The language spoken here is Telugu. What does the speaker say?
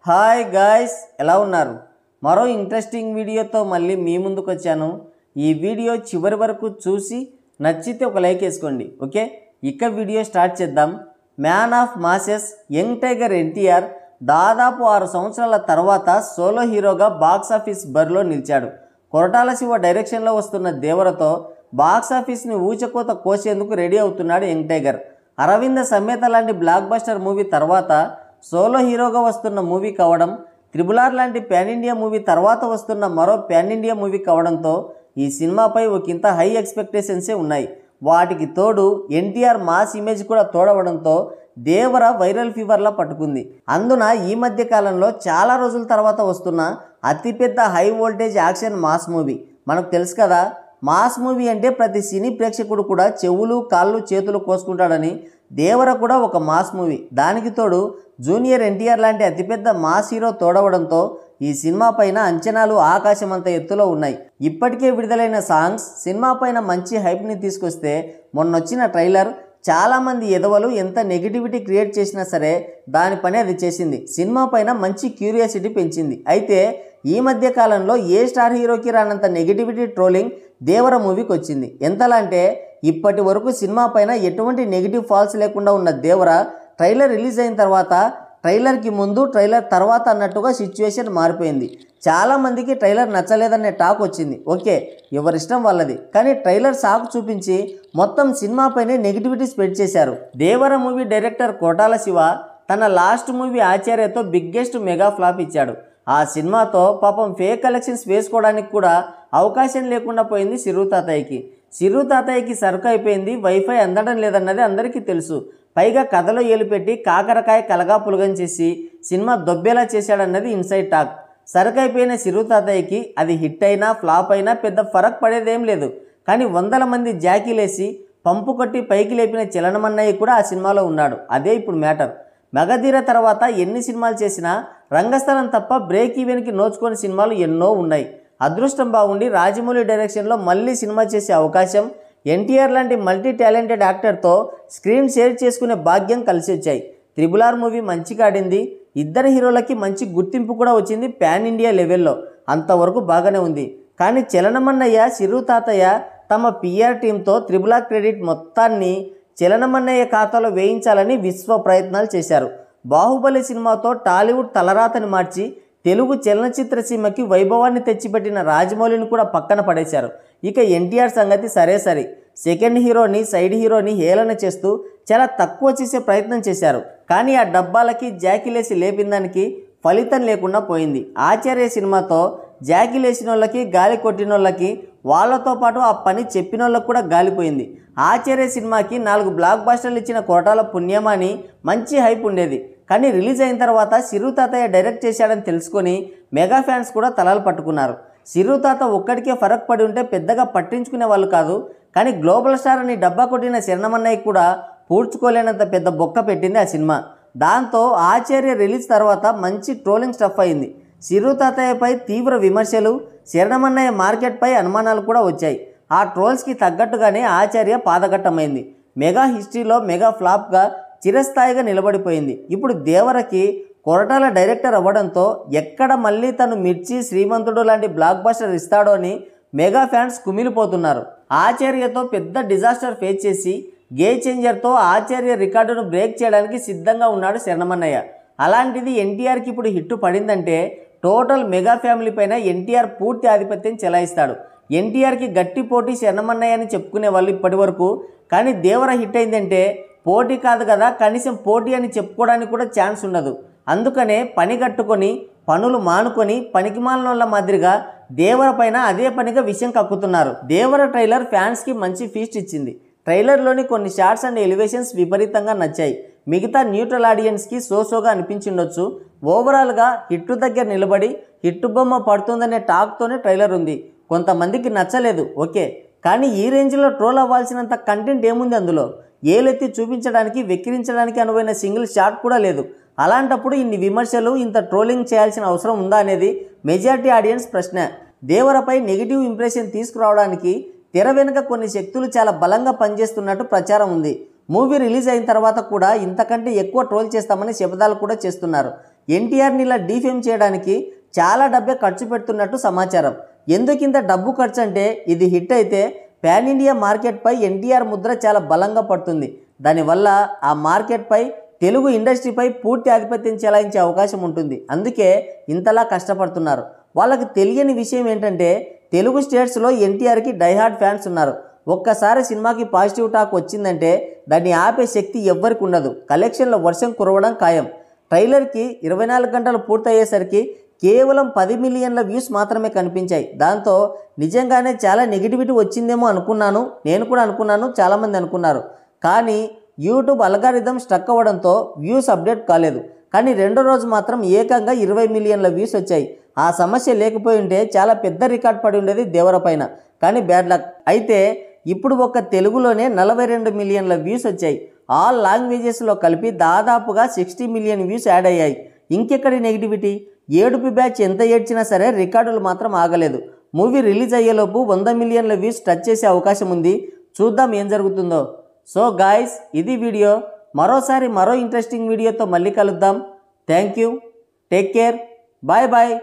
హాయ్ గాయ్స్, ఎలా ఉన్నారు? మరో ఇంట్రెస్టింగ్ వీడియోతో మళ్ళీ మీ ముందుకు వచ్చాను. ఈ వీడియో చివరి వరకు చూసి నచ్చితే ఒక లైక్ వేసుకోండి. ఓకే, ఇక వీడియో స్టార్ట్ చేద్దాం. Man of masses young tiger NTR దాదాపు 6 సంవత్సరాల తర్వాత సోలో హీరోగా బాక్సాఫీస్ బరిలో నిలిచాడు. కొరటాల శివ డైరెక్షన్లో వస్తున్న దేవరతో బాక్సాఫీస్ని ఊచకోత కోసేందుకు రెడీ అవుతున్నాడు యంగ్ టైగర్. అరవింద సమేత లాంటి బ్లాక్ బస్టర్ మూవీ తర్వాత సోలో హీరోగా వస్తున్న మూవీ కావడం, త్రిబుల్ ఆర్ లాంటి ప్యాన్ ఇండియా మూవీ తర్వాత వస్తున్న మరో ప్యాన్ ఇండియా మూవీ కావడంతో ఈ సినిమాపై ఒకంత హై ఎక్స్పెక్టేషన్సే ఉన్నాయి. వాటికి తోడు ఎన్టీఆర్ మాస్ ఇమేజ్ కూడా తోడవడంతో దేవర వైరల్ ఫీవర్లా పట్టుకుంది. అందున ఈ మధ్య కాలంలో చాలా రోజుల తర్వాత వస్తున్న అతిపెద్ద high voltage action mass movie. మనకు తెలుసు కదా, మాస్ మూవీ అంటే ప్రతి సినీ ప్రేక్షకుడు కూడా చెవులు కాళ్ళు చేతులు కోసుకుంటాడని. దేవర కూడా ఒక మాస్ మూవీ. దానికి తోడు జూనియర్ ఎన్టీఆర్ లాంటి అతిపెద్ద మాస్ హీరో తోడవడంతో ఈ సినిమా పైన అంచనాలు ఆకాశమంత ఎత్తులో ఉన్నాయి. ఇప్పటికే విడుదలైన సాంగ్స్ సినిమా పైన మంచి హైప్ని తీసుకొస్తే, మొన్నొచ్చిన ట్రైలర్ చాలామంది ఎదవలు ఎంత నెగిటివిటీ క్రియేట్ చేసినా సరే దాని పని అది చేసింది. సినిమా పైన మంచి క్యూరియాసిటీ పెంచింది. అయితే ఈ మధ్య కాలంలో ఏ స్టార్ హీరోకి రానంత నెగిటివిటీ ట్రోలింగ్ దేవర మూవీకి వచ్చింది. ఎంతలా అంటే ఇప్పటి వరకు సినిమా పైన ఎటువంటి నెగిటివ్ ఫాల్స్ లేకుండా ఉన్న దేవర ట్రైలర్ రిలీజ్ అయిన తర్వాత ట్రైలర్కి ముందు ట్రైలర్ తర్వాత అన్నట్టుగా సిచ్యువేషన్ మారిపోయింది. చాలామందికి ట్రైలర్ నచ్చలేదనే టాక్ వచ్చింది. ఓకే, ఎవరిష్టం వాళ్ళది. కానీ ట్రైలర్ సాకు చూపించి మొత్తం సినిమా పైనే నెగిటివిటీ స్ప్రెడ్ చేశారు. దేవర మూవీ డైరెక్టర్ కొరటాల శివ తన లాస్ట్ మూవీ ఆచార్యతో బిగ్గెస్ట్ మెగా ఫ్లాప్ ఇచ్చాడు. ఆ సినిమాతో పాపం ఫేక్ కలెక్షన్స్ వేసుకోవడానికి కూడా అవకాశం లేకుండా పోయింది సిర్రు తాతయ్యకి. సిర్రు తాతయ్యకి సరుకు అయిపోయింది, వైఫై అందడం లేదన్నది అందరికీ తెలుసు. పైగా కథలో ఏలుపెట్టి కాకరకాయ కలగా పులగం చేసి సినిమా దొబ్బేలా చేశాడన్నది ఇన్సైడ్ టాక్. సరుకు అయిపోయిన సిర్రు తాతయ్యకి అది హిట్ అయినా ఫ్లాప్ అయినా పెద్ద ఫరక్ పడేదేం లేదు. కానీ వందల మంది జాకీలేసి పంపు కొట్టి పైకి లేపిన చలనమన్నయ్య కూడా ఆ సినిమాలో ఉన్నాడు. అదే ఇప్పుడు మ్యాటర్. మగధీర తర్వాత ఎన్ని సినిమాలు చేసినా రంగస్థలం తప్ప బ్రేక్ ఈవెన్కి నోచుకొని సినిమాలు ఎన్నో ఉన్నాయి. అదృష్టం బాగుండి రాజమౌళి డైరెక్షన్లో మళ్ళీ సినిమా చేసే అవకాశం, ఎన్టీఆర్ లాంటి మల్టీ టాలెంటెడ్ యాక్టర్తో స్క్రీన్ షేర్ చేసుకునే భాగ్యం కలిసి వచ్చాయి. త్రిబుల్ ఆర్ మూవీ మంచిగా ఆడింది. ఇద్దరు హీరోలకి మంచి గుర్తింపు కూడా వచ్చింది ప్యాన్ ఇండియా లెవెల్లో. అంతవరకు బాగానే ఉంది. కానీ చలనమన్నయ్య సిర్రు తాతయ్య తమ పిఆర్ టీంతో త్రిబుల్ ఆర్ క్రెడిట్ మొత్తాన్ని చలనమన్నయ్య ఖాతాలో వేయించాలని విశ్వ ప్రయత్నాలు చేశారు. బాహుబలి సినిమాతో టాలీవుడ్ తలరాతని మార్చి తెలుగు చలనచిత్ర సీమకి వైభవాన్ని తెచ్చిపెట్టిన రాజమౌళిని కూడా పక్కన పడేశారు. ఇక ఎన్టీఆర్ సంగతి సరే. సెకండ్ హీరోని సైడ్ హీరోని హేళన చేస్తూ చాలా తక్కువ చేసే ప్రయత్నం చేశారు. కానీ ఆ డబ్బాలకి జాకీలేసి లేపిందానికి ఫలితం లేకుండా పోయింది. ఆచార్య సినిమాతో జాకీలేసిన వాళ్ళకి గాలి కొట్టినోళ్ళకి వాళ్ళతో పాటు ఆ పని చెప్పినోళ్ళకి కూడా గాలిపోయింది. ఆచార్య సినిమాకి 4 బ్లాక్ బస్టర్లు ఇచ్చిన కోటాల పుణ్యమాని మంచి హైప్ ఉండేది. కానీ రిలీజ్ అయిన తర్వాత సిర్రు తాతయ్య డైరెక్ట్ చేశాడని తెలుసుకొని మెగా ఫ్యాన్స్ కూడా తలలు పట్టుకున్నారు. సిర్రు తాత ఒక్కడికే ఫరక్ పడి ఉంటే పెద్దగా పట్టించుకునే వాళ్ళు కాదు. కానీ గ్లోబల్ స్టార్ అని డబ్బా కొట్టిన శరణమన్నయ్య కూడా పూడ్చుకోలేనంత పెద్ద బొక్క పెట్టింది ఆ సినిమా. దాంతో ఆచార్య రిలీజ్ తర్వాత మంచి ట్రోలింగ్ స్టఫ్ అయింది. సిర్రు తాతయ్యపై తీవ్ర విమర్శలు, శరణమన్నయ్య మార్కెట్పై అనుమానాలు కూడా వచ్చాయి. ఆ ట్రోల్స్కి తగ్గట్టుగానే ఆచార్య పాదఘట్టమైంది. మెగా హిస్టరీలో మెగా ఫ్లాప్గా చిరస్థాయిగా నిలబడిపోయింది. ఇప్పుడు దేవరకి కొరటాల డైరెక్టర్ అవ్వడంతో ఎక్కడ మళ్ళీ తను మిర్చి, శ్రీమంతుడు లాంటి బ్లాక్ బస్టర్ ఇస్తాడో అని మెగా ఫ్యాన్స్ కుమిలిపోతున్నారు. ఆచార్యతో పెద్ద డిజాస్టర్ ఫేస్ చేసి గేమ్ చేంజర్తో ఆచార్య రికార్డును బ్రేక్ చేయడానికి సిద్ధంగా ఉన్నాడు శరణమన్నయ్య. అలాంటిది ఎన్టీఆర్కి ఇప్పుడు హిట్టు పడిందంటే టోటల్ మెగా ఫ్యామిలీ పైన ఎన్టీఆర్ పూర్తి ఆధిపత్యం చెలాయిస్తాడు. ఎన్టీఆర్కి గట్టి పోటీ శరణమన్నయ్య అని చెప్పుకునే వాళ్ళు ఇప్పటి వరకు. కానీ దేవర హిట్ అయిందంటే పోటీ కాదు కదా, కనీసం పోటీ అని చెప్పుకోవడానికి కూడా ఛాన్స్ ఉండదు. అందుకనే పని కట్టుకొని పనులు మానుకొని పనికిమాలినోళ్ళ మాదిరిగా దేవర పైన అదే పనిగా విషయం కక్కుతున్నారు. దేవర ట్రైలర్ ఫ్యాన్స్కి మంచి ఫీస్ట్ ఇచ్చింది. ట్రైలర్లోని కొన్ని షార్ట్స్ అండ్ ఎలివేషన్స్ విపరీతంగా నచ్చాయి. మిగతా న్యూట్రల్ ఆడియన్స్కి సోగా అనిపించిండొచ్చు. ఓవరాల్గా హిట్టు దగ్గర నిలబడి హిట్టు బొమ్మ పడుతుందనే టాక్తోనే ట్రైలర్ ఉంది. కొంతమందికి నచ్చలేదు, ఓకే. కానీ ఈ రేంజ్లో ట్రోల్ అవ్వాల్సినంత కంటెంట్ ఏముంది అందులో? ఏలెత్తి చూపించడానికి వెక్కిరించడానికి అనువైన సింగిల్ షాట్ కూడా లేదు. అలాంటప్పుడు ఇన్ని విమర్శలు, ఇంత ట్రోలింగ్ చేయాల్సిన అవసరం ఉందా అనేది మెజారిటీ ఆడియన్స్ ప్రశ్న. దేవరపై నెగిటివ్ ఇంప్రెషన్ తీసుకురావడానికి తెర వెనుక కొన్ని శక్తులు చాలా బలంగా పనిచేస్తున్నట్టు ప్రచారం ఉంది. మూవీ రిలీజ్ అయిన తర్వాత కూడా ఇంతకంటే ఎక్కువ ట్రోల్ చేస్తామని శబ్దాలు కూడా చేస్తున్నారు. ఎన్టీఆర్ని ఇలా డీఫేమ్ చేయడానికి చాలా డబ్బే ఖర్చు పెడుతున్నట్టు సమాచారం. ఎందుకింత డబ్బు ఖర్చు అంటే ఇది హిట్ అయితే పాన్ ఇండియా మార్కెట్పై ఎన్టీఆర్ ముద్ర చాలా బలంగా పడుతుంది. దానివల్ల ఆ మార్కెట్పై తెలుగు ఇండస్ట్రీపై పూర్తి ఆధిపత్యం చెలాయించే అవకాశం ఉంటుంది. అందుకే ఇంతలా కష్టపడుతున్నారు. వాళ్ళకి తెలియని విషయం ఏంటంటే తెలుగు స్టేట్స్లో ఎన్టీఆర్కి డైహార్డ్ ఫ్యాన్స్ ఉన్నారు. ఒక్కసారి సినిమాకి పాజిటివ్ టాక్ వచ్చిందంటే దాన్ని ఆపే శక్తి ఎవ్వరికి ఉండదు. కలెక్షన్ల వర్షం కురవడం ఖాయం. ట్రైలర్కి 24 గంటలు పూర్తయ్యేసరికి కేవలం 10 మిలియన్ల వ్యూస్ మాత్రమే కనిపించాయి. దాంతో నిజంగానే చాలా నెగిటివిటీ వచ్చిందేమో అనుకున్నాను. నేను కూడా అనుకున్నాను, చాలామంది అనుకున్నారు. కానీ యూట్యూబ్ అల్గారిథం స్ట్రక్ అవ్వడంతో వ్యూస్ అప్డేట్ కాలేదు. కానీ రెండో రోజు మాత్రం ఏకంగా 20 మిలియన్ల వ్యూస్ వచ్చాయి. ఆ సమస్య లేకపోయి ఉంటే చాలా పెద్ద రికార్డ్ పడి ఉండేది దేవర పైన. కానీ బ్యాడ్ లక్. అయితే ఇప్పుడు ఒక్క తెలుగులోనే 42 మిలియన్ల వ్యూస్ వచ్చాయి. ఆల్ లాంగ్వేజెస్లో కలిపి దాదాపుగా 60 మిలియన్ వ్యూస్ యాడ్ అయ్యాయి. ఇంకెక్కడి నెగిటివిటీ? ఏడుపు బ్యాచ్ ఎంత ఏడ్చినా సరే రికార్డులు మాత్రం ఆగలేదు. మూవీ రిలీజ్ అయ్యేలోపు 100 మిలియన్ల వ్యూస్ టచ్ చేసే అవకాశం ఉంది. చూద్దాం ఏం జరుగుతుందో. సో గాయ్స్, ఇది వీడియో. మరో ఇంట్రెస్టింగ్ వీడియోతో మళ్ళీ కలుద్దాం. Thank you, take care, bye bye.